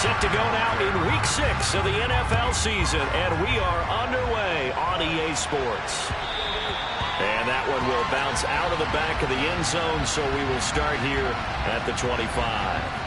Set to go now in Week 6 of the NFL season, and we are underway on EA Sports. And that one will bounce out of the back of the end zone, so we will start here at the 25.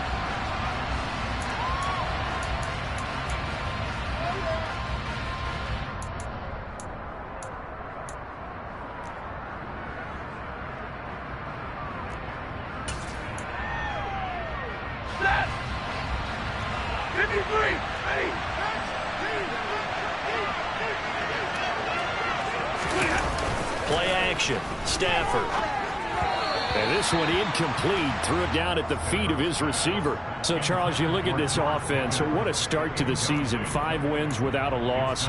Play action. Stafford. And this one incomplete. Threw it down at the feet of his receiver. So, Charles, you look at this offense. What a start to the season. 5 wins without a loss.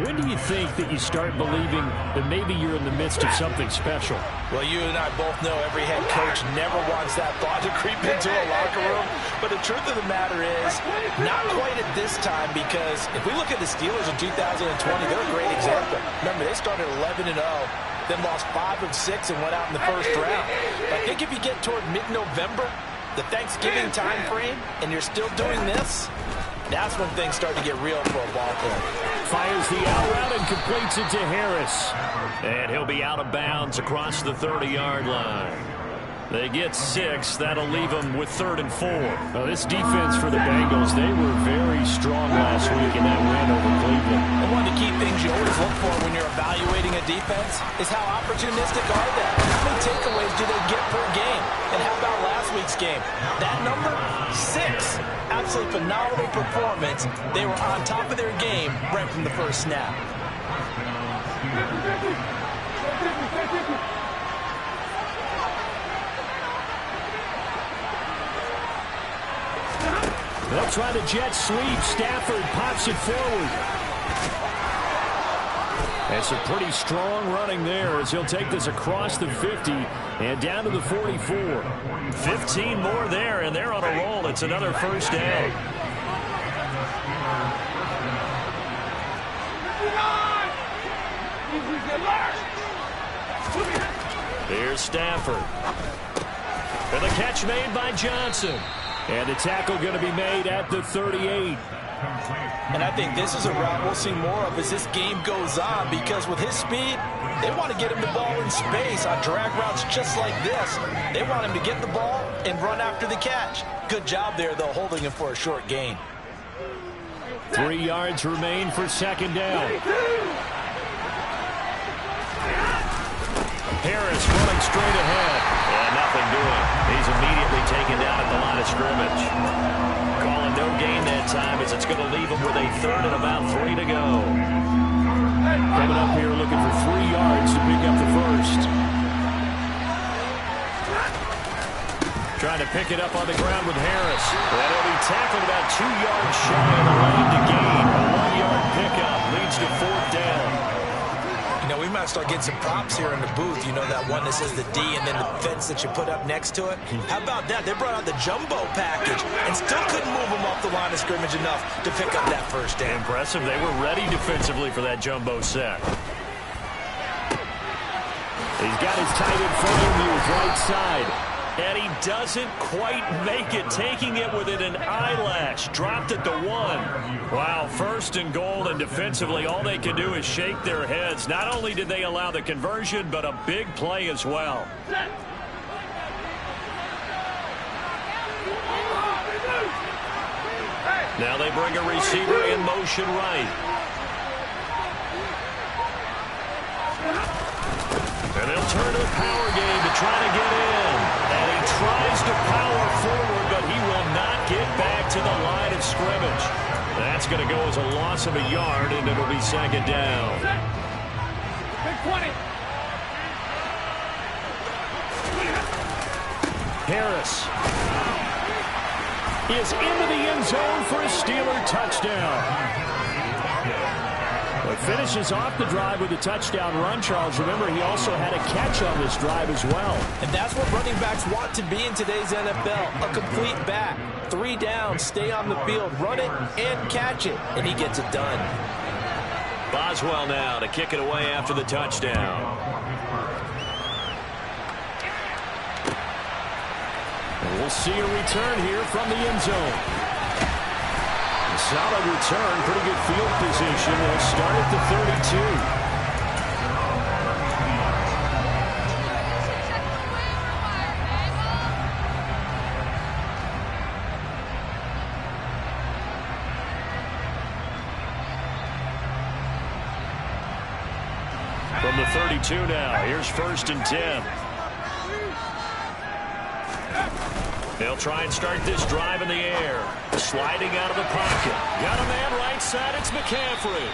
When do you think that you start believing that maybe you're in the midst of something special? Well, you and I both know every head coach never wants that thought to creep into a locker room. But the truth of the matter is, not quite at this time, because if we look at the Steelers in 2020, they're a great example. Remember, they started 11-0. Then lost 5 of 6 and went out in the first round. But I think if you get toward mid-November, the Thanksgiving time frame, and you're still doing this, that's when things start to get real for a ball club. Fires the out route and completes it to Harris. And he'll be out of bounds across the 30-yard line. They get 6. That'll leave them with 3rd and 4. Well, this defense for the Bengals, they were very strong last week in that win over Cleveland. And one of the key things you always look for when you're evaluating a defense is how opportunistic are they? How many takeaways do they get per game? And how about last week's game? That number, 6. Absolutely phenomenal performance. They were on top of their game right from the first snap. They'll try the jet sweep. Stafford pops it forward. And some pretty strong running there as he'll take this across the 50 and down to the 44. 15 more there, and they're on a roll. It's another first down. Here's Stafford. And the catch made by Johnson. And the tackle going to be made at the 38. And I think this is a route we'll see more of as this game goes on, because with his speed, they want to get him the ball in space on drag routes just like this. They want him to get the ball and run after the catch. Good job there, though, holding him for a short gain. 3 yards remain for 2nd down. Harris running straight ahead. And nothing doing. He's immediately taken down at the line of scrimmage. Calling no gain that time as it's going to leave him with a 3rd and about 3 to go. Coming up here looking for 3 yards to pick up the first. Trying to pick it up on the ground with Harris. And he'll be tackled about 2 yards shy of the line to gain. A 1-yard pickup leads to 4th down. You know, we might start getting some props here in the booth. You know, that one that says the D and then the fence that you put up next to it? How about that? They brought out the jumbo package and still couldn't move them off the line of scrimmage enough to pick up that first down. Impressive. They were ready defensively for that jumbo set. He's got his tight end front of him with right side. And he doesn't quite make it, taking it within an eyelash. Dropped at the 1. Wow, 1st and goal, and defensively all they can do is shake their heads. Not only did they allow the conversion, but a big play as well. Now they bring a receiver in motion right. And they'll turn to a power game to try to get in. And he tries to power forward, but he will not get back to the line of scrimmage. That's going to go as a loss of a yard, and it'll be 2nd down. Big 20. Harris is into the end zone for a Steeler touchdown. But finishes off the drive with a touchdown run, Charles. Remember, he also had a catch on this drive as well. And that's what running backs want to be in today's NFL, a complete back. 3 down, stay on the field, run it, and catch it. And he gets it done. Boswell now to kick it away after the touchdown. And we'll see a return here from the end zone. solid return, pretty good field position. They'll start at the 32. From the 32 now, here's 1st and 10. They'll try and start this drive in the air. Sliding out of the pocket. Got a man right side. It's McCaffrey.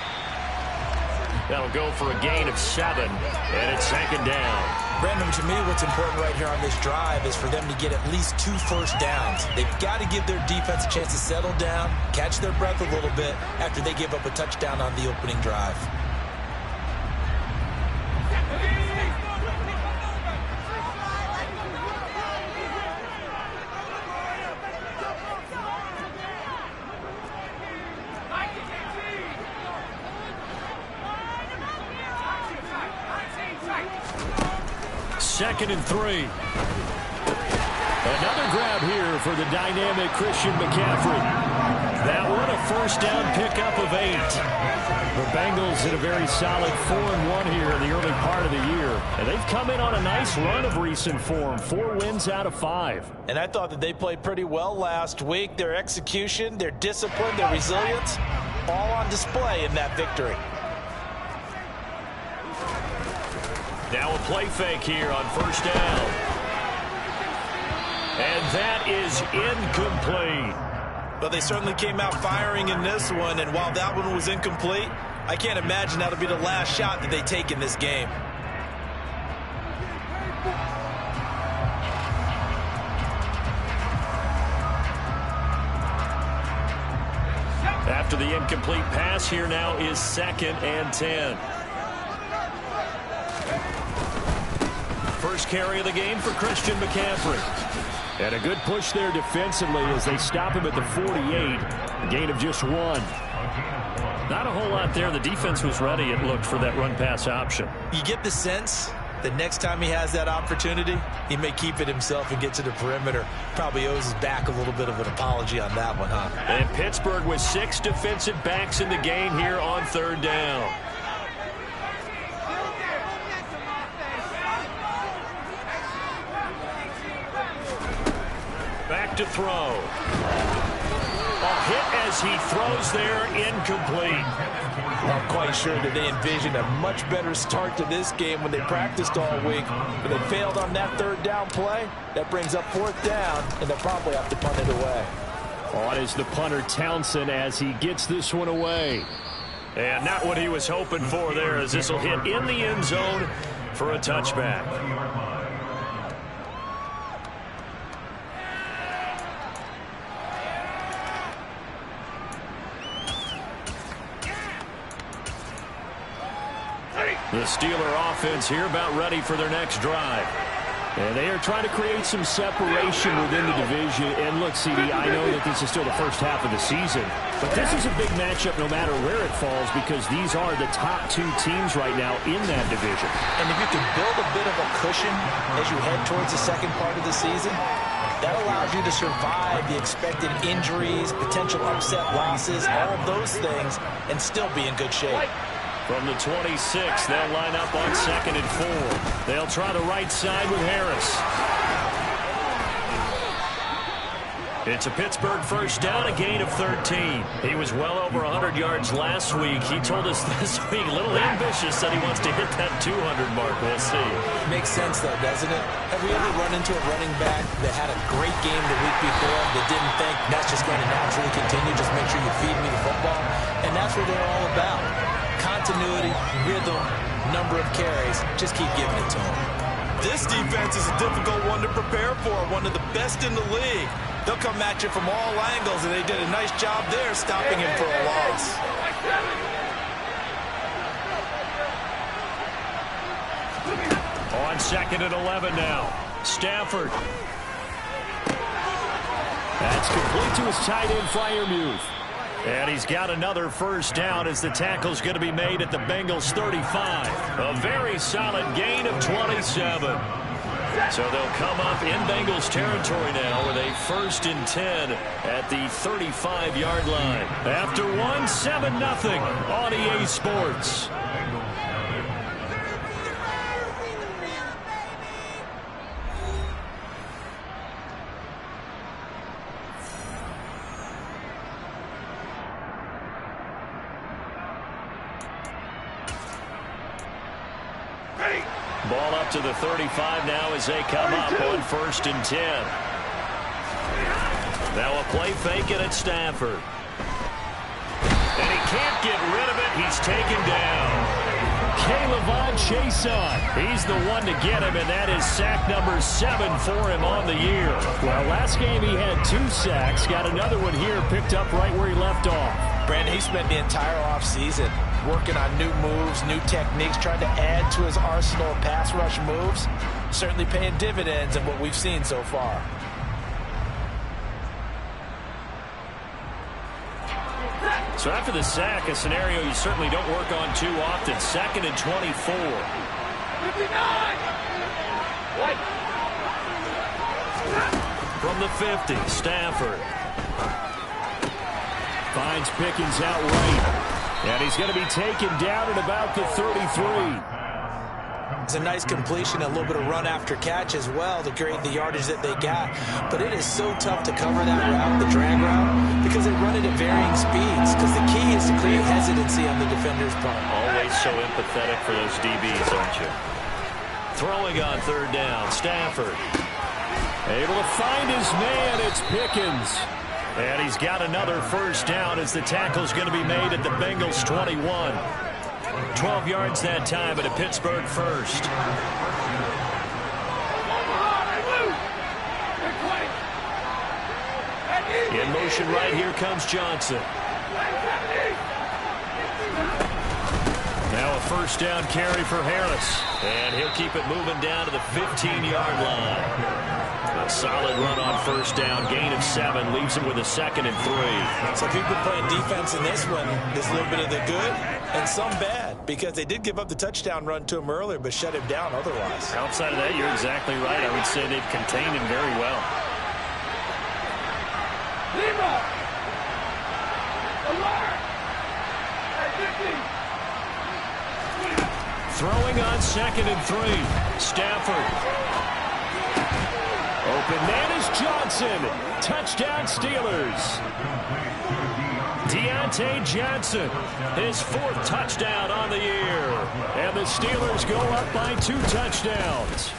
That'll go for a gain of 7, and it's 2nd down. Brandon, to me, what's important right here on this drive is for them to get at least 2 first downs. They've got to give their defense a chance to settle down, catch their breath a little bit after they give up a touchdown on the opening drive. Second and 3. Another grab here for the dynamic Christian McCaffrey. That one a first down pickup of 8. The Bengals in a very solid 4-1 here in the early part of the year. And they've come in on a nice run of recent form. 4 wins out of 5. And I thought that they played pretty well last week. Their execution, their discipline, their resilience, all on display in that victory. Now a play fake here on 1st down. And that is incomplete. Well, they certainly came out firing in this one, and while that one was incomplete, I can't imagine that'll be the last shot that they take in this game. After the incomplete pass, here now is 2nd and 10. First carry of the game for Christian McCaffrey. And a good push there defensively as they stop him at the 48. A gain of just 1. Not a whole lot there. The defense was ready, it looked, for that run-pass option. You get the sense that next time he has that opportunity, he may keep it himself and get to the perimeter. Probably owes his back a little bit of an apology on that one, huh? And Pittsburgh with 6 defensive backs in the game here on 3rd down. Back to throw. A hit as he throws there, incomplete. I'm quite sure that they envisioned a much better start to this game when they practiced all week. But they failed on that 3rd down play. That brings up 4th down, and they'll probably have to punt it away. On is the punter Townsend as he gets this one away. And not what he was hoping for there, as this will hit in the end zone for a touchback. The Steeler offense here about ready for their next drive. And they are trying to create some separation within the division. And look, CD, I know that this is still the first half of the season, but this is a big matchup no matter where it falls because these are the top 2 teams right now in that division. And if you can build a bit of a cushion as you head towards the second part of the season, that allows you to survive the expected injuries, potential upset losses, all of those things, and still be in good shape. From the 26, they'll line up on 2nd and 4. They'll try the right side with Harris. It's a Pittsburgh first down, a gain of 13. He was well over 100 yards last week. He told us this week, a little ambitious, that he wants to hit that 200 mark. We'll see. Makes sense, though, doesn't it? Have we ever run into a running back that had a great game the week before that didn't think that's just going to naturally continue, just make sure you feed me the football? And that's what they're all about. Continuity, rhythm, number of carries. Just keep giving it to them. This defense is a difficult one to prepare for, one of the best in the league. They'll come at you from all angles, and they did a nice job there stopping him for a loss. On 2nd and 11 now. Stafford. That's complete to his tight end, Freiermuth. And he's got another first down as the tackle's going to be made at the Bengals 35. A very solid gain of 27. So they'll come up in Bengals territory now with a 1st and 10 at the 35-yard line. After 7-0 on EA Sports. Ball up to the 35 now as they come up on 1st and 10. Now a play fake it at Stafford. And he can't get rid of it. He's taken down. K'Lavon Chaisson. He's the one to get him, and that is sack number 7 for him on the year. Well, last game he had 2 sacks. Got another one here picked up right where he left off. Brandon, he spent the entire offseason working on new moves, new techniques, trying to add to his arsenal of pass rush moves. Certainly paying dividends in what we've seen so far. So after the sack, a scenario you certainly don't work on too often. 2nd and 24. 59. From the 50, Stafford. Finds Pickens out right. And he's going to be taken down at about the 33. It's a nice completion, a little bit of run after catch as well to create the yardage that they got. But it is so tough to cover that route, the drag route, because they run it at varying speeds. Because the key is to create hesitancy on the defender's part. Always so empathetic for those DBs, aren't you? Throwing on 3rd down, Stafford. Able to find his man, it's Pickens. And he's got another 1st down as the tackle's going to be made at the Bengals 21. 12 yards that time at a Pittsburgh 1st. In motion right here comes Johnson. Now a 1st down carry for Harris. And he'll keep it moving down to the 15-yard line. A solid run on 1st down. Gain of 7 leaves him with a 2nd and 3. So people playing defense in this one, there's a little bit of the good and some bad, because they did give up the touchdown run to him earlier but shut him down otherwise. Outside of that, you're exactly right. I would say they've contained him very well. Lima. Throwing on 2nd and 3. Stafford. Open man is Johnson. Touchdown Steelers. Deontay Johnson, his 4th touchdown on the year. And the Steelers go up by 2 touchdowns.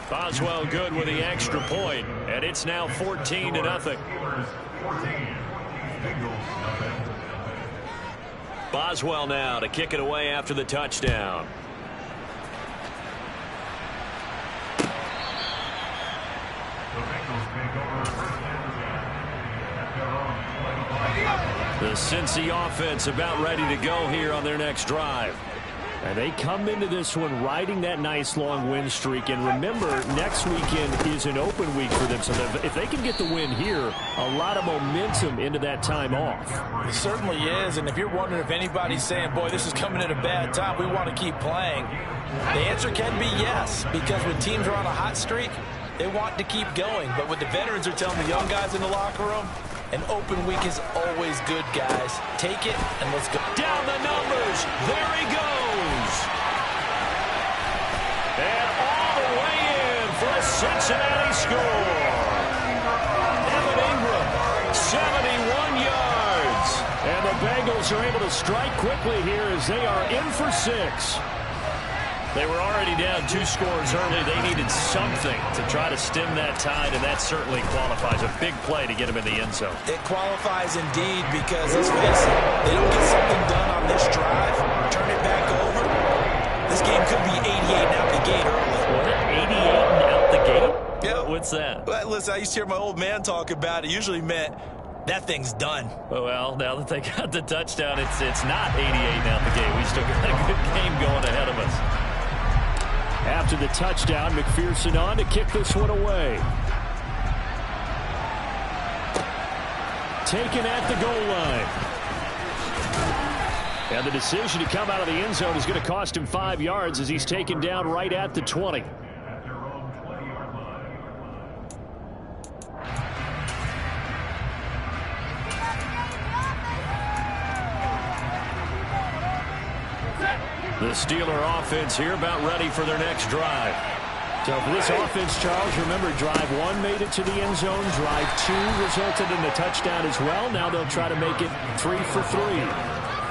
Boswell good with the extra point, and it's now 14-0. Boswell now to kick it away after the touchdown. The Cincy offense about ready to go here on their next drive. And they come into this one riding that nice long win streak. And remember, next weekend is an open week for them. So if they can get the win here, a lot of momentum into that time off. It certainly is. And if you're wondering if anybody's saying, boy, this is coming at a bad time, we want to keep playing, the answer can be yes. Because when teams are on a hot streak, they want to keep going. But what the veterans are telling the young guys in the locker room, an open week is always good, guys. Take it and let's go. Down the numbers. There he goes. And all the way in for a Cincinnati score. Evan Ingram, 71 yards. And the Bengals are able to strike quickly here as they are in for 6. They were already down 2 scores early. They needed something to try to stem that tide, and that certainly qualifies. A big play to get him in the end zone. It qualifies indeed because, let's face it, they don't get something done on this drive, turn it back over, this game could be 88 out the gate early. What? 88 and out the gate? Yeah. What's that? Well, listen, I used to hear my old man talk about it. Usually meant that thing's done. Well, now that they got the touchdown, it's not 88 and out the gate. We still got a good game going ahead of us. After the touchdown, McPherson on to kick this one away. Taken at the goal line. And the decision to come out of the end zone is going to cost him 5 yards as he's taken down right at the 20. The Steeler offense here about ready for their next drive. So for this offense, Charles, remember drive 1 made it to the end zone. Drive 2 resulted in a touchdown as well. Now they'll try to make it 3 for 3.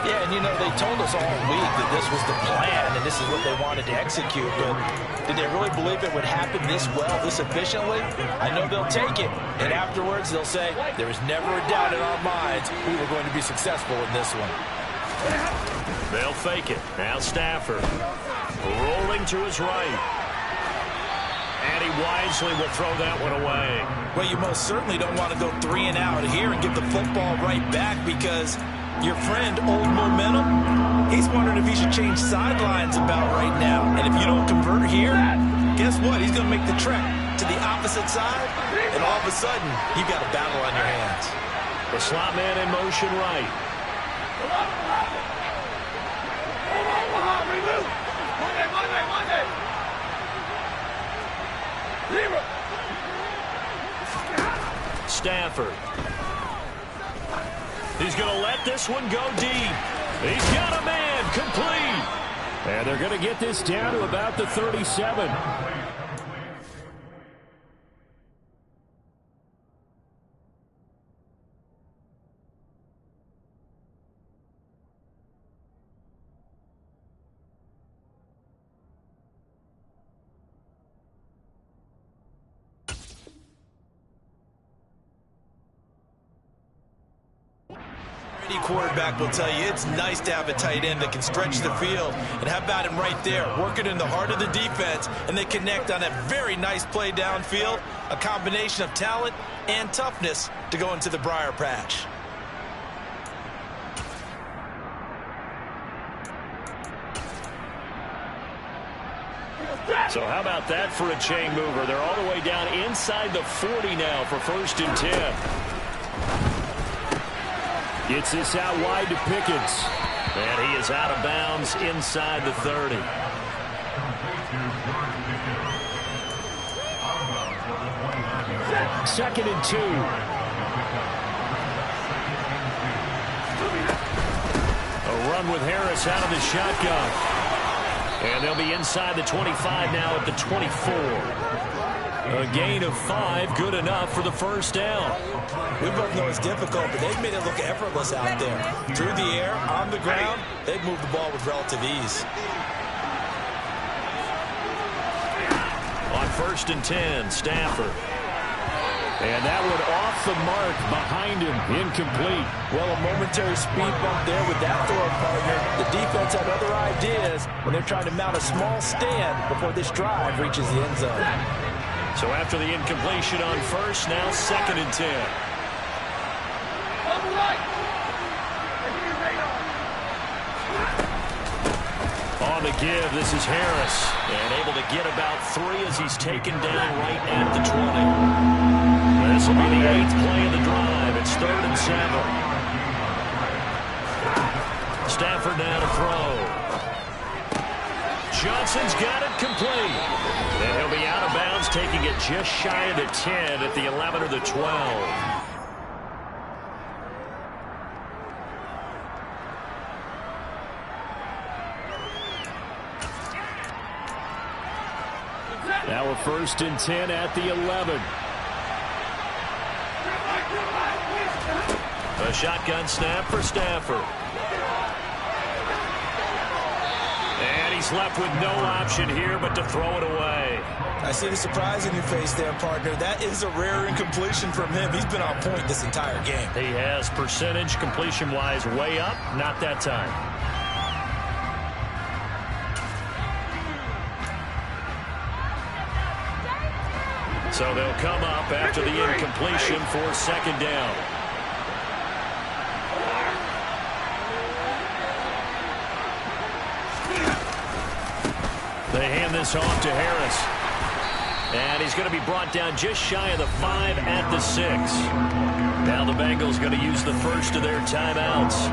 Yeah, and you know, they told us all week that this was the plan and this is what they wanted to execute, but did they really believe it would happen this well, this efficiently? I know they'll take it, and afterwards they'll say, there was never a doubt in our minds we were going to be successful in this one. They'll fake it. Now Stafford rolling to his right. And he wisely will throw that one away. Well, you most certainly don't want to go 3 and out here and give the football right back because your friend, Old Momentum, he's wondering if he should change sidelines about right now. And if you don't convert here, guess what? He's going to make the trek to the opposite side, and all of a sudden, you've got a battle on your hands. The slot man in motion right. Stafford. He's going to let this one go deep. He's got a man complete. And they're going to get this down to about the 37. Any quarterback will tell you it's nice to have a tight end that can stretch the field. And how about him right there, working in the heart of the defense, and they connect on a very nice play downfield, a combination of talent and toughness to go into the briar patch. So how about that for a chain mover? They're all the way down inside the 40 now for 1st and 10. Gets this out wide to Pickens. And he is out of bounds inside the 30. Second and 2. A run with Harris out of the shotgun. And they'll be inside the 25 now at the 24. A gain of 5, good enough for the 1st down. We both know it's difficult, but they've made it look effortless out there. Through the air, on the ground, they've moved the ball with relative ease. On 1st and 10, Stafford. And that one off the mark behind him, incomplete. Well, a momentary speed bump there with that throw partner. The defense had other ideas when they're trying to mount a small stand before this drive reaches the end zone. So after the incompletion on 1st, now 2nd and 10. On the give, this is Harris. And able to get about 3 as he's taken down right at the 20. This will be the 8th play of the drive. It's 3rd and 7. Stafford now to throw. Johnson's got it complete. And he'll be out of bounds, taking it just shy of the 10 at the 11 or the 12. Now a 1st and 10 at the 11. A shotgun snap for Stafford. And he's left with no option here but to throw it away. I see the surprise in your face there, partner. That is a rare incompletion from him. He's been on point this entire game. He has percentage completion-wise way up, not that time. So they'll come up after the incompletion for 2nd down. They hand this off to Harris. And he's going to be brought down just shy of the 5 at the 6. Now the Bengals going to use the first of their timeouts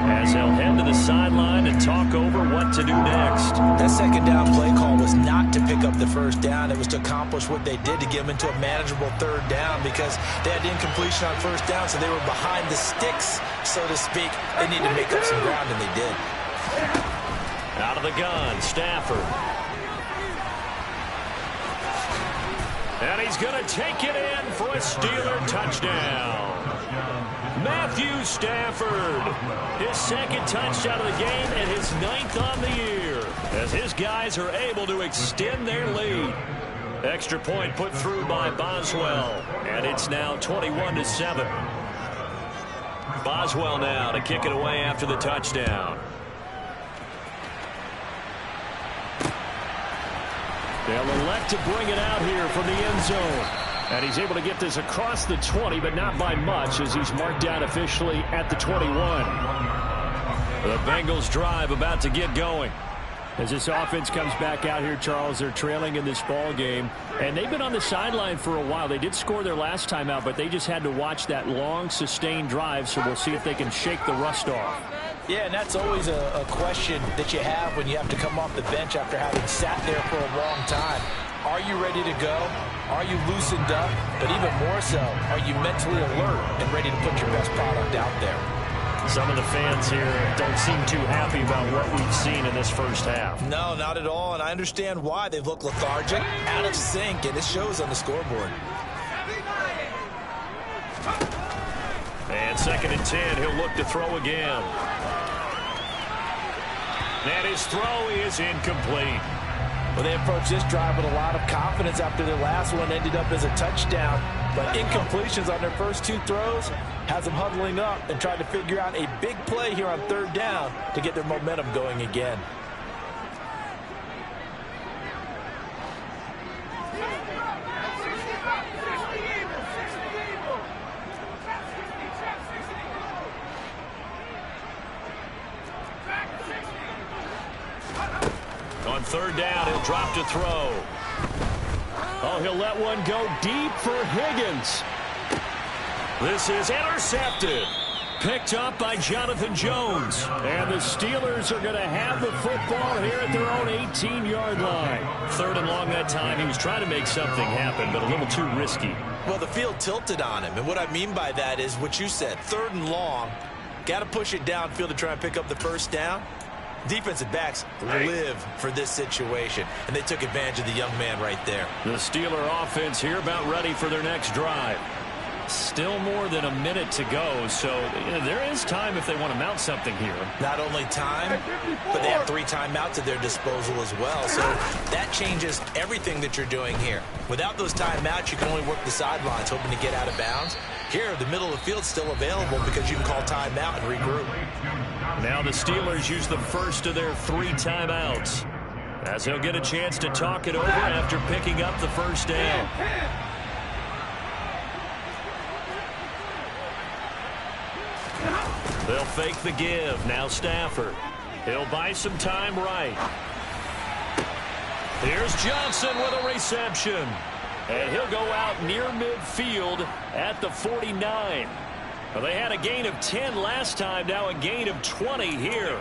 as they'll head to the sideline and talk over what to do next. That 2nd down play call was not to pick up the 1st down. It was to accomplish what they did to get them into a manageable 3rd down because they had incompletion on 1st down, so they were behind the sticks, so to speak. They needed to make up some ground, and they did. Out of the gun, Stafford. And he's going to take it in for a Steeler touchdown. Matthew Stafford, his second touchdown of the game and his 9th on the year, as his guys are able to extend their lead. Extra point put through by Boswell, and it's now 21-7. Boswell now to kick it away after the touchdown. They'll elect to bring it out here from the end zone. And he's able to get this across the 20, but not by much, as he's marked down officially at the 21. The Bengals drive about to get going. As this offense comes back out here, Charles, they're trailing in this ball game. And they've been on the sideline for a while. They did score their last time out, but they just had to watch that long, sustained drive. So we'll see if they can shake the rust off. Yeah, and that's always a question that you have when you have to come off the bench after having sat there for a long time. Are you ready to go? Are you loosened up? But even more so, are you mentally alert and ready to put your best product out there? Some of the fans here don't seem too happy about what we've seen in this first half. No, not at all, and I understand why. They've looked lethargic, out of sync, and it shows on the scoreboard. And 2nd and 10, he'll look to throw again. And his throw is incomplete. Well, they approached this drive with a lot of confidence after their last one ended up as a touchdown. But incompletions on their first 2 throws has them huddling up and trying to figure out a big play here on 3rd down to get their momentum going again. On 3rd down, he'll drop to throw. Oh, he'll let one go deep for Higgins. This is intercepted. Picked up by Jonathan Jones. And the Steelers are going to have the football here at their own 18-yard line. 3rd and long that time. He was trying to make something happen, but a little too risky. Well, the field tilted on him. And what I mean by that is what you said. 3rd and long. Got to push it downfield to try and pick up the first down. Defensive backs live for this situation, and they took advantage of the young man right there. The Steeler offense here about ready for their next drive. Still more than a minute to go, so there is time if they want to mount something here. Not only time, but they have 3 timeouts at their disposal as well, so that changes everything that you're doing here. Without those timeouts, you can only work the sidelines, hoping to get out of bounds. Here, the middle of the field is still available because you can call timeout and regroup. Now the Steelers use the first of their 3 timeouts, as they'll get a chance to talk it over after picking up the first down. They'll fake the give. Now Stafford. He'll buy some time right. Here's Johnson with a reception. And he'll go out near midfield at the 49. Well, they had a gain of 10 last time, now a gain of 20 here.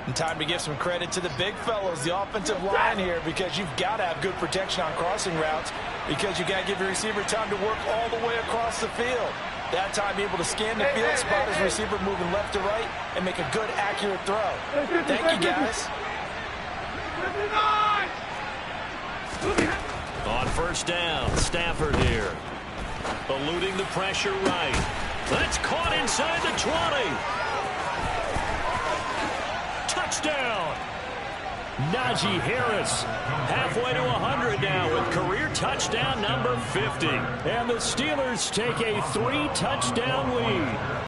And time to give some credit to the big fellows, the offensive line here, because you've got to have good protection on crossing routes, because you got to give your receiver time to work all the way across the field. That time, be able to scan the field, spot his receiver moving left to right, and make a good, accurate throw. Thank you, guys. On 1st down, Stafford here. Eluding the pressure right. That's caught inside the 20. Touchdown. Najee Harris halfway to 100 now with career touchdown number 50. And the Steelers take a 3-touchdown lead.